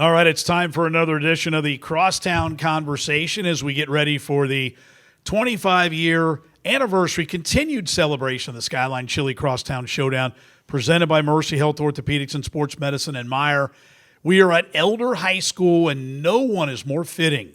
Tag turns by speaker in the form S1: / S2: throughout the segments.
S1: All right, it's time for another edition of the Crosstown Conversation as we get ready for the 25-year anniversary continued celebration of the Skyline Chili Crosstown Showdown presented by Mercy Health Orthopedics and Sports Medicine and Meyer. We are at Elder High School, and no one is more fitting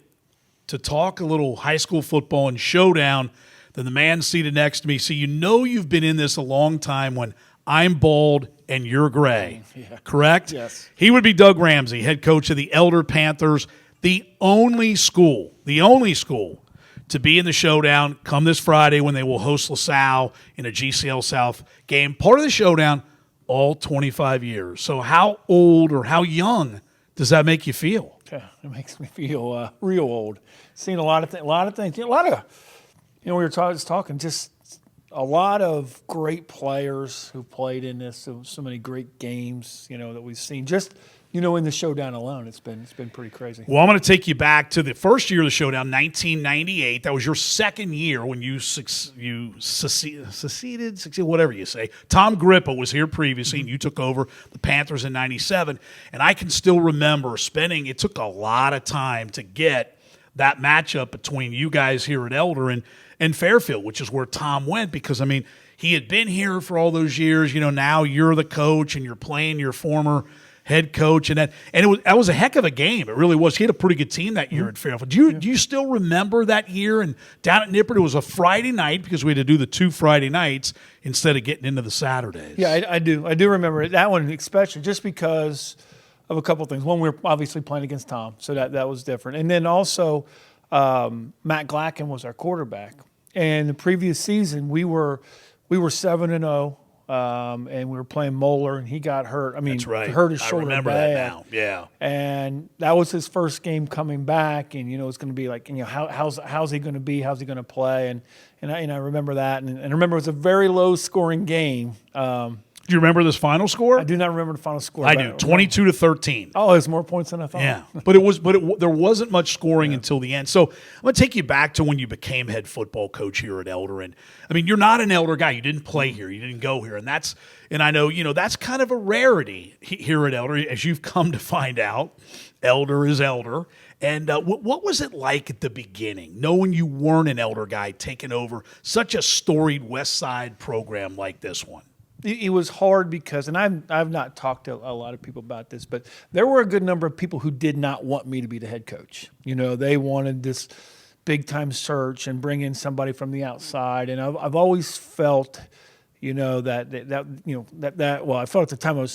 S1: to talk a little high school football and showdown than the man seated next to me. So you know you've been in this a long time when I'm bald and you're gray, correct?
S2: Yes.
S1: He would be Doug Ramsey, head coach of the Elder Panthers, the only school to be in the showdown come this Friday when they will host LaSalle in a GCL South game. Part of the showdown, all 25 years. So how old or how young does that make you feel?
S2: Yeah, it makes me feel real old. Seen a lot of things. We were talking, just a lot of great players who played in this. So many great games, that we've seen. Just in the showdown alone, it's been pretty crazy.
S1: Well, I'm going to take you back to the first year of the showdown, 1998. That was your second year when you succeeded, whatever you say. Tom Grippa was here previously, and you took over the Panthers in 97. And I can still remember it took a lot of time to get that matchup between you guys here at Elder and Fairfield, which is where Tom went, because, he had been here for all those years. Now you're the coach and you're playing your former head coach, that was a heck of a game. It really was. He had a pretty good team that year at Fairfield. Do you still remember that year? And down at Nippert, it was a Friday night because we had to do the 2 Friday nights instead of getting into the Saturdays.
S2: Yeah, I do. I do remember it. That one especially, just because of a couple of things. One, we were obviously playing against Tom, so that was different. And then also, Matt Glacken was our quarterback. And the previous season, we were 7-0. And we were playing Moeller, and he got hurt.
S1: That's right.
S2: Hurt his shoulder.
S1: I remember
S2: bad.
S1: that now. Yeah.
S2: And that was his first game coming back, and it's going to be like, how's he going to be? How's he going to play? And I remember that, and I remember it was a very low scoring game.
S1: Do you remember this final score?
S2: I do not remember the final score.
S1: I do. 22-13.
S2: Oh, there's more points than I thought.
S1: Yeah, but there wasn't much scoring until the end. So I'm going to take you back to when you became head football coach here at Elder. And you're not an Elder guy. You didn't play here. You didn't go here. And I know, that's kind of a rarity here at Elder, as you've come to find out. Elder is Elder. And what was it like at the beginning, knowing you weren't an Elder guy taking over such a storied West Side program like this one?
S2: It was hard because, and I've not talked to a lot of people about this, but there were a good number of people who did not want me to be the head coach. They wanted this big time search and bring in somebody from the outside, and I've always felt, I felt at the time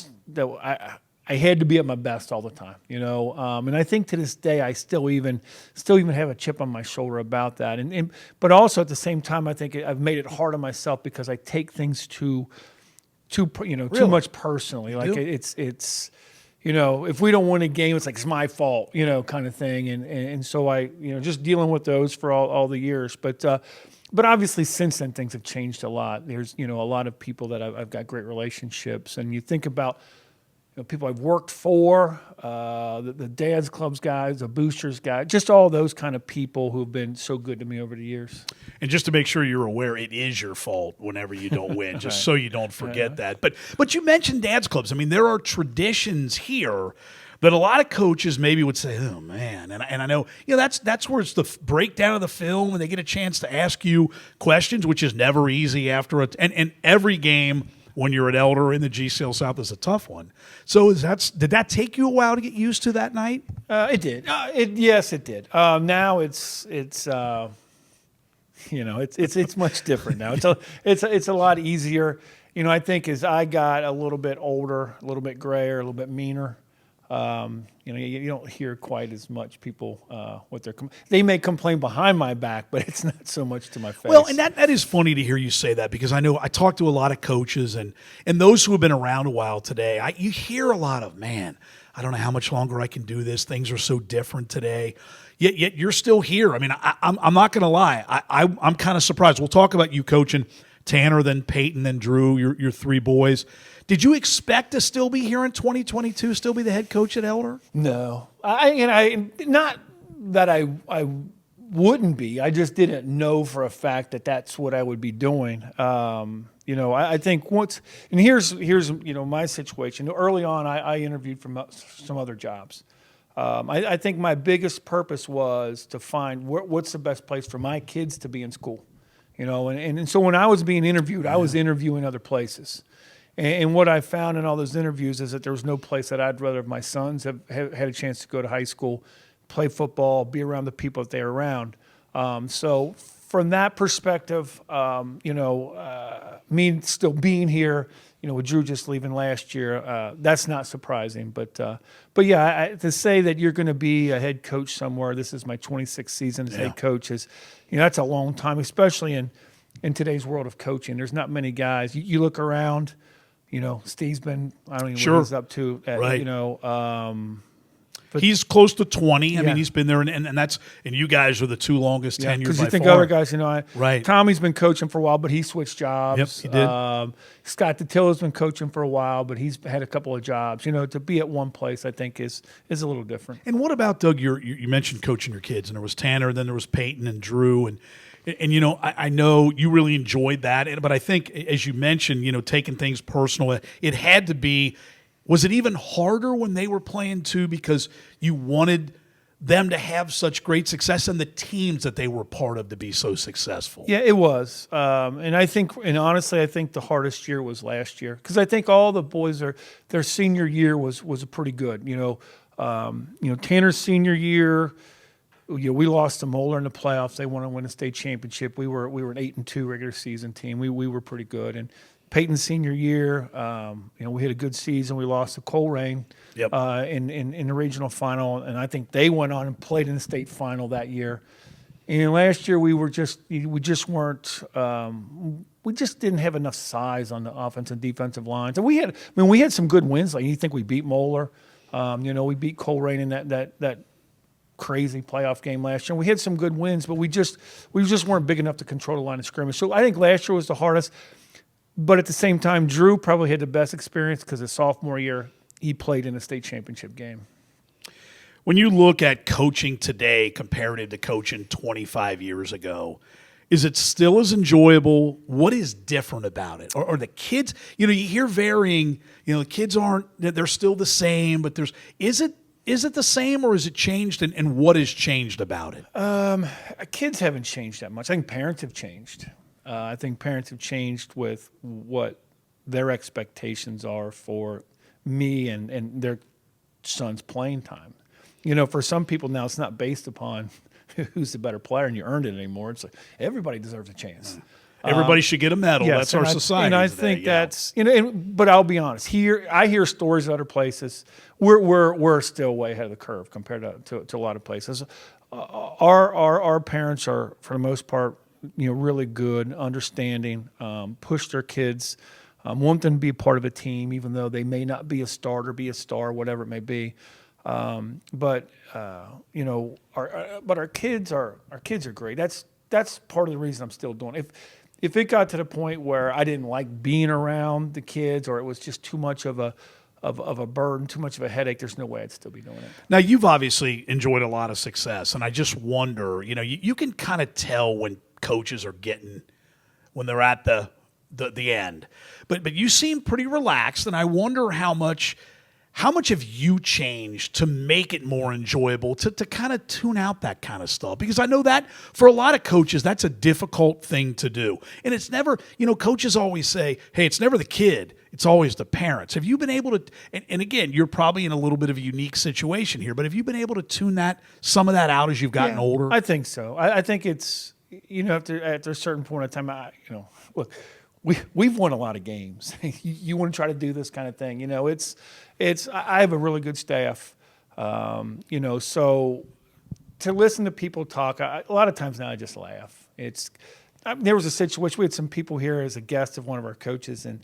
S2: I had to be at my best all the time, and I think to this day I still even have a chip on my shoulder about that, but also at the same time I think I've made it hard on myself because I take things too much personally. Like it's if we don't win a game, it's like it's my fault, kind of thing. And so I, just dealing with those for all the years. But obviously since then things have changed a lot. There's, a lot of people that I've got great relationships, and you think about people I've worked for, the Dad's Clubs guys, the Boosters guys, just all those kind of people who've been so good to me over the years.
S1: And just to make sure you're aware, it is your fault whenever you don't win, just
S2: right.
S1: So you don't forget that. But you mentioned Dad's Clubs. There are traditions here that a lot of coaches maybe would say, oh, man. And I know, that's where it's the breakdown of the film, and they get a chance to ask you questions, which is never easy after and every game when you're at Elder in the GCL South is a tough one. So did that take you a while to get used to that night?
S2: It did. Yes, it did. Now it's much different now. It's a lot easier. I think as I got a little bit older, a little bit grayer, a little bit meaner, you don't hear quite as much people what they may complain behind my back, but it's not so much to my face.
S1: Well, and that is funny to hear you say that, because I know I talk to a lot of coaches and those who have been around a while today. You hear a lot of, man, I don't know how much longer I can do this. Things are so different today. Yet you're still here. I'm not going to lie. I'm kind of surprised. We'll talk about you coaching Tanner, then Peyton, then Drew, your 3 boys. Did you expect to still be here in 2022, still be the head coach at Elder?
S2: No. I not that I wouldn't be. I just didn't know for a fact that that's what I would be doing. I think here's my situation. Early on, I interviewed for some other jobs. I think my biggest purpose was to find what's the best place for my kids to be in school. And so when I was being interviewed, I was interviewing other places. And what I found in all those interviews is that there was no place that I'd rather my sons have had a chance to go to high school, play football, be around the people that they're around. So from that perspective, me still being here, with Drew just leaving last year, that's not surprising. But yeah, to say that you're going to be a head coach somewhere, this is my 26th season as head coach, is, that's a long time, especially in today's world of coaching. There's not many guys. You look around, Steve's been, I don't even know what he's up to, but
S1: he's close to 20. I mean, he's been there, and you guys are the two longest tenured by far.
S2: Because you think other guys,
S1: right.
S2: Tommy's been coaching for a while, but he switched jobs.
S1: Yep, he did.
S2: Scott Datilla's been coaching for a while, but he's had a couple of jobs. To be at one place, I think is a little different.
S1: And what about, Doug, you mentioned coaching your kids, and there was Tanner, then there was Peyton and Drew, and I know you really enjoyed that, but I think, as you mentioned, taking things personal, it had to be. Was it even harder when they were playing too, because you wanted them to have such great success and the teams that they were part of to be so successful?
S2: Yeah, it was. And honestly, I think the hardest year was last year, because I think all the boys their senior year was pretty good. Tanner's senior year, we we to Moeller in the playoffs. They want to win a state championship. We were an 8-2 regular season team. We were pretty good. And Peyton's senior year, we had a good season. We lost to Colerain in the regional final, and I think they went on and played in the state final that year. And last year we just didn't have enough size on the offensive and defensive lines. And we had some good wins. Like, you think we beat Moeller, we beat Colerain in that crazy playoff game last year. We had some good wins, but we just weren't big enough to control the line of scrimmage. So I think last year was the hardest. But at the same time, Drew probably had the best experience because his sophomore year, he played in a state championship game.
S1: When you look at coaching today comparative to coaching 25 years ago, is it still as enjoyable? What is different about it? Or the kids, you hear varying, the kids they're still the same, but is it the same, or is it changed, and what has changed about it?
S2: Kids haven't changed that much. I think parents have changed. I think parents have changed with what their expectations are for me and their son's playing time. For some people now, it's not based upon who's the better player and you earned it anymore. It's like everybody deserves a chance.
S1: Everybody should get a medal.
S2: Yes,
S1: that's our society.
S2: And I think that's but I'll be honest. Here, I hear stories of other places. We're still way ahead of the curve compared to a lot of places. Our parents are, for the most part, really good, understanding, push their kids, want them to be a part of a team, even though they may not be a starter, be a star, whatever it may be. But our kids are great. That's part of the reason I'm still doing it. If it got to the point where I didn't like being around the kids, or it was just too much of a burden, too much of a headache, there's no way I'd still be doing it.
S1: Now, you've obviously enjoyed a lot of success, and I just wonder, you can kind of tell when coaches are when they're at the end, but you seem pretty relaxed, and I wonder how much have you changed to make it more enjoyable, to kind of tune out that kind of stuff? Because I know that for a lot of coaches, that's a difficult thing to do. And it's never, coaches always say, hey, it's never the kid, it's always the parents. Have you been able to, and again, you're probably in a little bit of a unique situation here, but have you been able to tune some of that out as you've gotten older?
S2: I think so. I think it's, after a certain point of time, look, we've won a lot of games. You want to try to do this kind of thing, I have a really good staff, so to listen to people talk, a lot of times now I just laugh. There was a situation, we had some people here as a guest of one of our coaches, and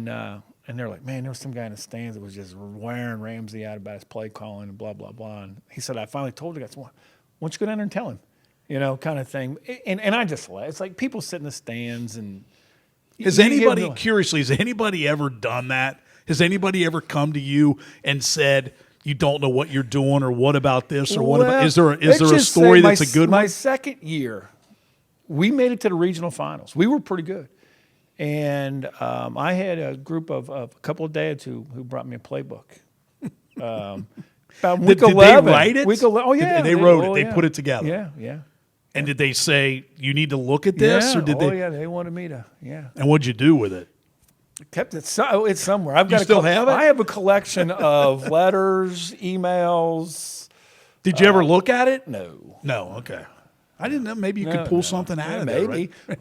S2: they're like, man, there was some guy in the stands that was just wearing Ramsey out about his play calling and blah, blah, blah. And he said, I finally told the guys, why don't you go down there and tell him, kind of thing. And I just laugh. It's like people sit in the stands and.
S1: Has anybody ever done that? Has anybody ever come to you and said, you don't know what you're doing, or what about this, or what about? Is there a story that's a good one?
S2: My second year, we made it to the regional finals. We were pretty good, and I had a group of a couple of dads who brought me a playbook. About week
S1: did
S2: 11.
S1: they write it?
S2: Week 11. Oh, yeah.
S1: They wrote it.
S2: Oh,
S1: They
S2: yeah.
S1: put it together.
S2: Yeah, yeah.
S1: And did they say, you need to look at this?
S2: Yeah.
S1: Or did they?
S2: Yeah, they wanted me to, yeah.
S1: And what'd you do with it?
S2: Kept it. It's somewhere. I've got.
S1: still have it?
S2: I have a collection of letters, emails.
S1: Did you ever look at it?
S2: No.
S1: No. Okay. I didn't know. Maybe you could pull something out of there.
S2: Maybe.
S1: Right?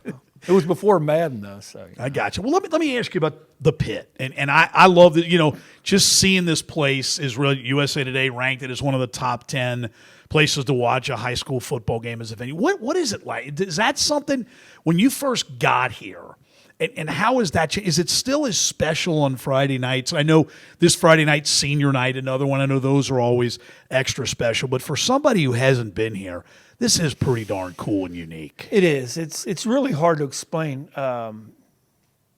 S2: It was before Madden, though. So
S1: I got you. Well, let me ask you about the Pit, and I love that. Just seeing this place is really. USA Today ranked it as one of the top 10 places to watch a high school football game as a venue. What is it like? Is that something when you first got here? And how is that? Is it still as special on Friday nights? I know this Friday night, senior night, another one. I know those are always extra special. But for somebody who hasn't been here, this is pretty darn cool and unique.
S2: it is. It's really hard to explain.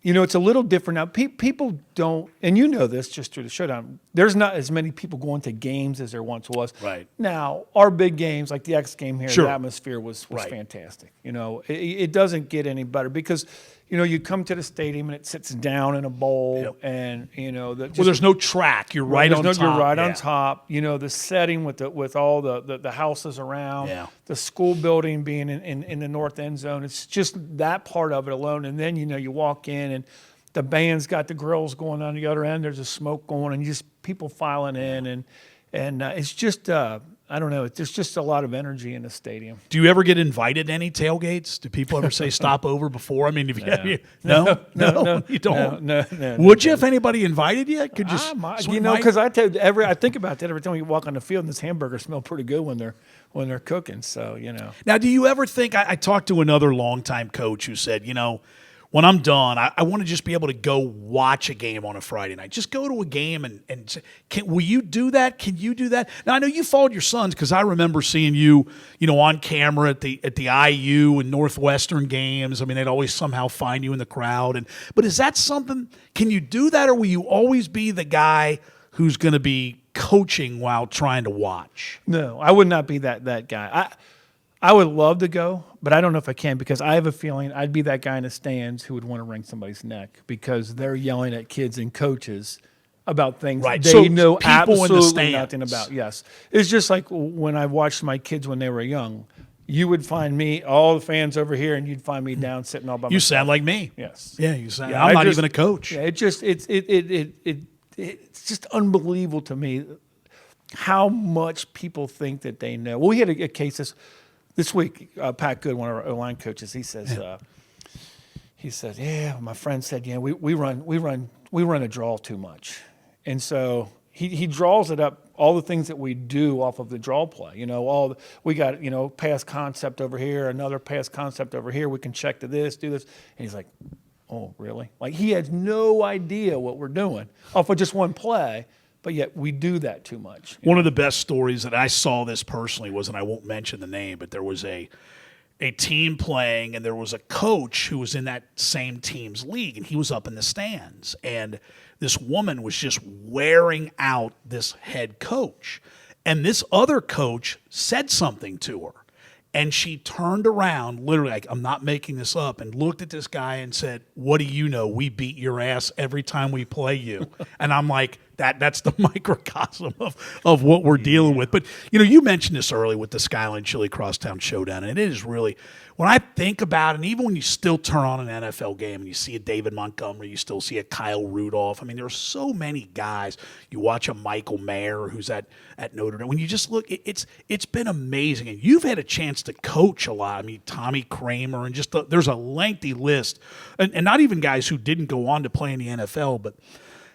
S2: It's a little different now. People don't, and you know this just through the showdown. There's not as many people going to games as there once was.
S1: Right.
S2: Now, our big games, like the X game here,
S1: Sure.
S2: the atmosphere was
S1: Right.
S2: fantastic. It doesn't get any better because, you come to the stadium and it sits down in a bowl,
S1: Yep.
S2: and
S1: Well, there's no track. You're right on top.
S2: You're right on
S1: Yeah.
S2: top. The setting with all the houses around,
S1: Yeah.
S2: the school building being in the north end zone. It's just that part of it alone. And then you walk in and the band's got the grills going on the other end. There's a smoke going, and just people filing in, and it's just I don't know. There's just a lot of energy in the stadium.
S1: Do you ever get invited to any tailgates? Do people ever say stop over before? I mean, if no, you don't.
S2: No.
S1: Would you if anybody invited you? Could you?
S2: I might,
S1: swing by?
S2: because I think about that every time you walk on the field, and this hamburger smell pretty good when they're cooking. So
S1: Now, do you ever think? I talked to another longtime coach who said, when I'm done, I want to just be able to go watch a game on a Friday night. Just go to a game and say, will you do that? Can you do that? Now, I know you followed your sons because I remember seeing you, on camera at the IU and Northwestern games. I mean, they'd always somehow find you in the crowd. But is that something? Can you do that, or will you always be the guy who's going to be coaching while trying to watch?
S2: No, I would not be that guy. I would love to go, but I don't know if I can because I have a feeling I'd be that guy in the stands who would want to wring somebody's neck because they're yelling at kids and coaches about things
S1: Right.
S2: they
S1: So
S2: know
S1: people in the
S2: absolutely
S1: stands.
S2: nothing about. Yes. It's just like when I watched my kids when they were young. You would find me, all the fans over here, and you'd find me down sitting all by myself.
S1: You sound like me.
S2: Yes.
S1: Yeah, you sound.
S2: Yeah,
S1: I'm
S2: I
S1: not
S2: just-
S1: even a coach.
S2: Yeah, it's just unbelievable to me how much people think that they know. Well, we had a case this week. Pat Good, one of our O-line coaches, he says, "Yeah, my friend said, yeah, we run a draw too much," and so he draws it up. All the things that we do off of the draw play, we got, pass concept over here, another pass concept over here. We can check to this, do this. And he's like, oh, really? Like he has no idea what we're doing off of just one play, but yet we do that too much.
S1: One of the best stories that I saw this personally was, and I won't mention the name, but there was a team playing, and there was a coach who was in that same team's league, and he was up in the stands. And this woman was just wearing out this head coach. And this other coach said something to her. And she turned around, literally, like, I'm not making this up, and looked at this guy and said, what do you know? We beat your ass every time we play you. And I'm like, that's the microcosm of what we're dealing with. But, you mentioned this early with the Skyline Chili Crosstown Showdown, and it is really, when I think about it, and even when you still turn on an NFL game and you see a David Montgomery, you still see a Kyle Rudolph. I mean, there are so many guys. You watch a Michael Mayer who's at Notre Dame. When you just look, it's been amazing. And you've had a chance to coach a lot. I mean, Tommy Kramer, and there's a lengthy list. And not even guys who didn't go on to play in the NFL, but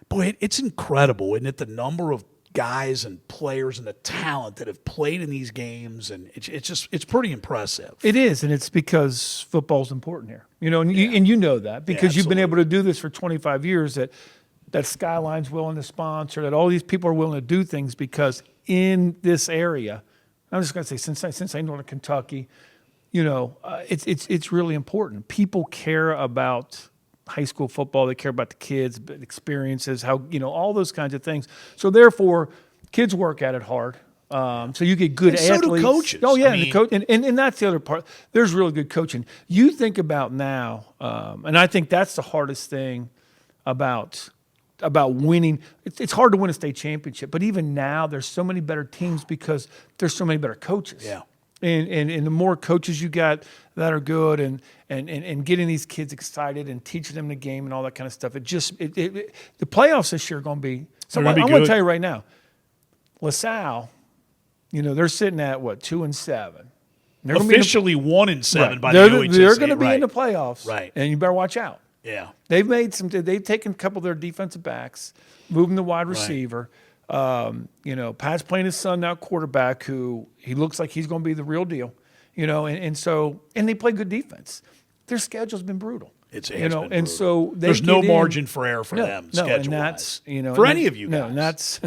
S1: boy, it's incredible, isn't it? The number of guys and players and the talent that have played in these games, and it's pretty impressive.
S2: It is, and it's because football's important here. And you know that because you've been able to do this for 25 years. That Skyline's willing to sponsor. That all these people are willing to do things because in this area, I'm just going to say since I know in Kentucky, it's really important. People care about high school football. They care about the kids, experiences, how, all those kinds of things. So therefore, kids work at it hard. So you get good
S1: and
S2: athletes.
S1: So do coaches.
S2: Oh yeah,
S1: I mean,
S2: the coach, and that's the other part. There's really good coaching. You think about now, and I think that's the hardest thing about about winning. It's hard to win a state championship, but even now there's so many better teams because there's so many better coaches.
S1: Yeah.
S2: And the more coaches you got that are good and getting these kids excited and teaching them the game and all that kind of stuff, the playoffs this year are going to be. So I'm going to tell you right now, LaSalle, they're sitting at what, 2-7. They're
S1: officially 1-7 by the OHSAA.
S2: They're going to be in the playoffs,
S1: right? And
S2: you better watch out.
S1: Yeah,
S2: they've taken a couple of their defensive backs, moved them to wide receiver. Pat's playing his son now quarterback, who he looks like he's going to be the real deal. And they play good defense. Their schedule's been brutal.
S1: It's been brutal.
S2: And so
S1: there's no margin for error for them.
S2: No, and that's
S1: for any of you guys.
S2: No, and that's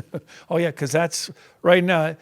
S2: because that's right now.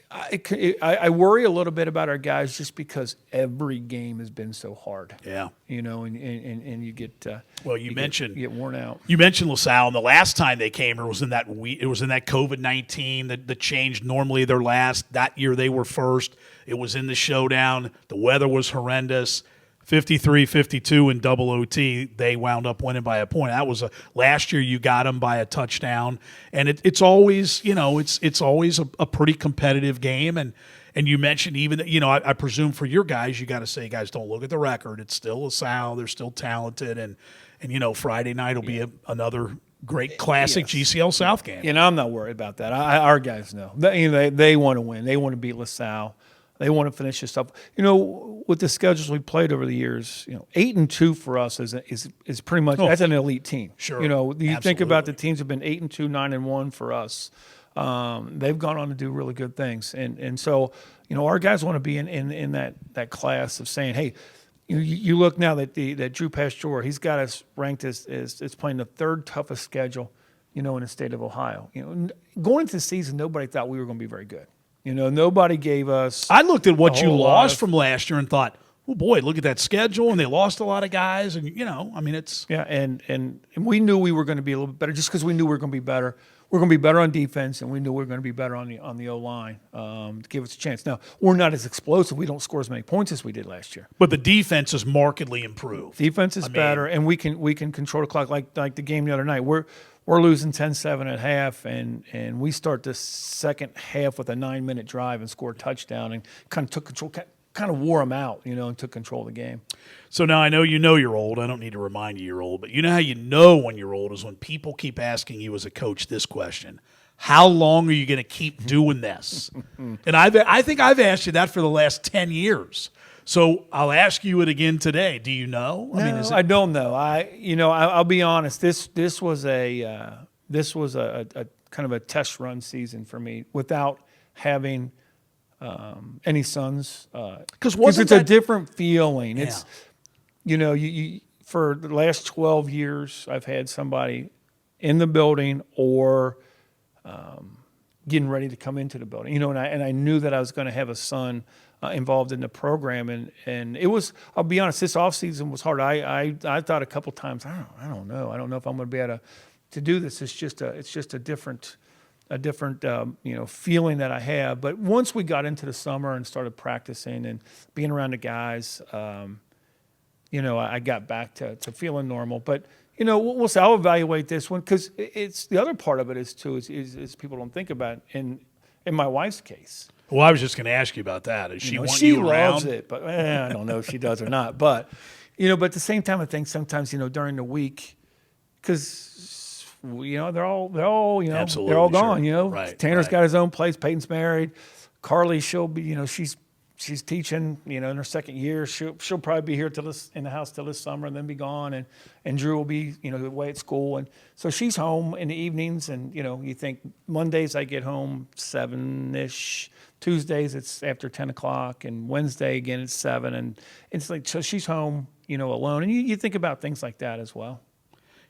S2: I worry a little bit about our guys just because every game has been so hard.
S1: Yeah.
S2: And you get
S1: you get
S2: worn out.
S1: You mentioned LaSalle, and the last time they came here was in that COVID-19 that changed. Normally they're last. That year they were first. It was in the showdown. The weather was horrendous. 53-52 in double OT, they wound up winning by a point. That was last year. You got them by a touchdown, and it's always it's always a pretty competitive game. And you mentioned even that I presume for your guys, you got to say, guys, don't look at the record. It's still LaSalle. They're still talented, and Friday night will be another great classic GCL South game.
S2: I'm not worried about that. Our guys know they want to win. They want to beat LaSalle. They want to finish this up. With the schedules we played over the years, 8-2 for us is pretty much that's an elite team.
S1: Sure.
S2: You think about the teams have been 8-2, 9-1 for us. They've gone on to do really good things, and so our guys want to be in that class of saying, hey, you look now that Drew Pasteur, he's got us ranked as playing the third toughest schedule, in the state of Ohio. Going into the season, nobody thought we were going to be very good. Nobody gave us.
S1: I looked at what you lost from last year and thought, oh boy, look at that schedule, and they lost a lot of guys, and it's
S2: and we knew we were going to be a little bit better just because we knew we were going to be better. We're going to be better on defense, and we knew we were going to be better on the O line to give us a chance. Now we're not as explosive. We don't score as many points as we did last year.
S1: But the defense is markedly improved.
S2: Defense is better, and we can control the clock like the game the other night. We're losing 10-7 at half, and we start the second half with a 9-minute drive and score a touchdown and kind of took control, kind of wore them out, and took control of the game.
S1: So now I know you're old. I don't need to remind you're old, but how you know when you're old is when people keep asking you as a coach this question: how long are you going to keep doing this? And I think I've asked you that for the last 10 years. So I'll ask you it again today. Do you know?
S2: I don't know. I'll be honest. This was a kind of a test run season for me without having any sons. Because it's a different feeling.
S1: Yeah.
S2: It's you for the last 12 years, I've had somebody in the building or getting ready to come into the building. And I knew that I was going to have a son involved in the program, and it was. I'll be honest. This off season was hard. I thought a couple times. I don't know if I'm going to be able to do this. It's just a different feeling that I have. But once we got into the summer and started practicing and being around the guys, I got back to feeling normal. But we'll say I'll evaluate this one because it's the other part of it is people don't think about in my wife's case.
S1: Well, I was just going to ask you about that. Does she want you around?
S2: She loves it, but I don't know if she does or not. But but at the same time, I think sometimes during the week, because they're all
S1: Absolutely,
S2: they're all gone.
S1: Sure. Right,
S2: Tanner's got his own place. Peyton's married. Carly, she'll be she's teaching in her second year. She'll probably be here in the house till this summer and then be gone. And Drew will be away at school, and so she's home in the evenings. And you think Mondays I get home 7-ish. Tuesdays it's after 10 o'clock, and Wednesday again it's 7, and it's like so she's home alone. And you think about things like that as well.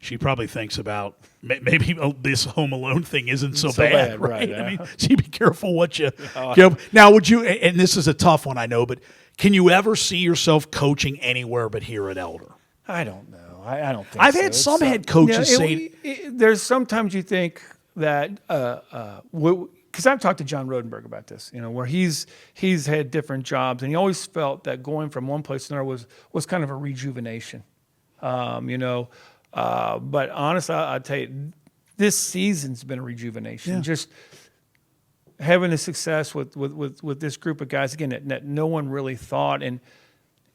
S1: She probably thinks about maybe this home alone thing isn't so bad, right?
S2: Yeah.
S1: She'd be careful what you. Now, would you? And this is a tough one, I know, but can you ever see yourself coaching anywhere but here at Elder?
S2: I don't know. I don't think.
S1: I've had some head coaches say.
S2: There's sometimes you think that because I've talked to John Rodenberg about this, where he's had different jobs, and he always felt that going from one place to another was kind of a rejuvenation. But honestly, I'll tell you, this season's been a rejuvenation.
S1: Yeah.
S2: Just having the success with this group of guys again that no one really thought, and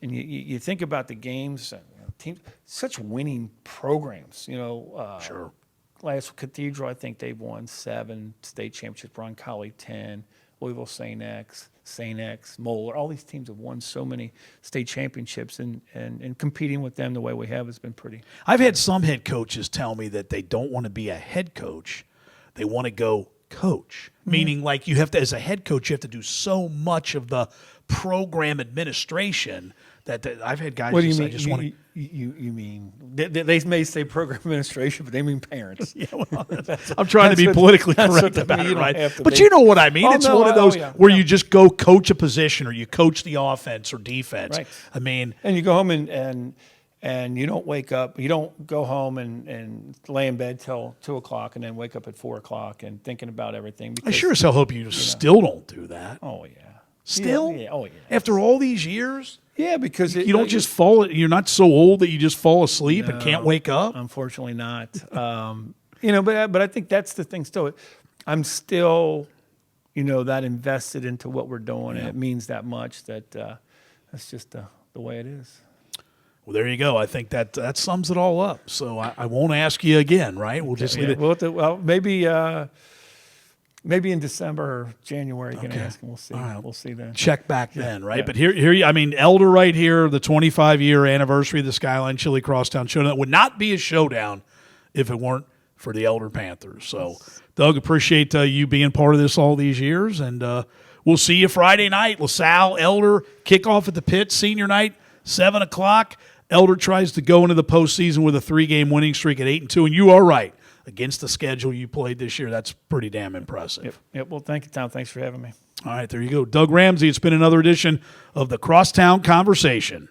S2: you think about the games, teams, such winning programs.
S1: Sure.
S2: Last Cathedral, I think they've won 7 state championships. Roncalli 10, Louisville St. X, Moeller. All these teams have won so many state championships, and competing with them the way we have has been pretty.
S1: I've had some head coaches tell me that they don't want to be a head coach; they want to go coach. Meaning, like you have to, as a head coach, you have to do so much of the program administration that I've had guys.
S2: What do you
S1: say,
S2: mean?
S1: I just want to.
S2: You mean they may say program administration, but they mean parents.
S1: Yeah, well, I'm trying to be politically correct about it, right? But you know what I mean. It's one of those where you just go coach a position, or you coach the offense or defense.
S2: Right.
S1: I mean,
S2: and you go home and you don't wake up. You don't go home and lay in bed till 2:00 and then wake up at 4:00 and thinking about everything.
S1: I sure as hell hope you still don't do that.
S2: Oh yeah.
S1: Still?
S2: Yeah. Oh yeah.
S1: After all these years?
S2: Yeah, because
S1: You don't just fall. You're not so old that you just fall asleep and can't wake up.
S2: Unfortunately, not. But I think that's the thing. Still, I'm still, that invested into what we're doing, and it means that much. That's just the way it is.
S1: Well, there you go. I think that sums it all up. So I won't ask you again, right? We'll just leave it.
S2: Well, maybe in December or January, you can ask, and we'll see.
S1: Right.
S2: We'll see then.
S1: Check back then, right?
S2: Yeah.
S1: But here, I mean, Elder right here, the 25-year anniversary of the Skyline Chili Crosstown Showdown. It would not be a showdown if it weren't for the Elder Panthers. So, Doug, appreciate you being part of this all these years, and we'll see you Friday night. LaSalle, Elder, kickoff at the pit, senior night, 7 o'clock. Elder tries to go into the postseason with a 3-game winning streak at 8-2, and you are right. Against the schedule you played this year, that's pretty damn impressive.
S2: Yep. Well, thank you, Tom. Thanks for having me.
S1: All right, there you go. Doug Ramsey, it's been another edition of the Crosstown Conversation.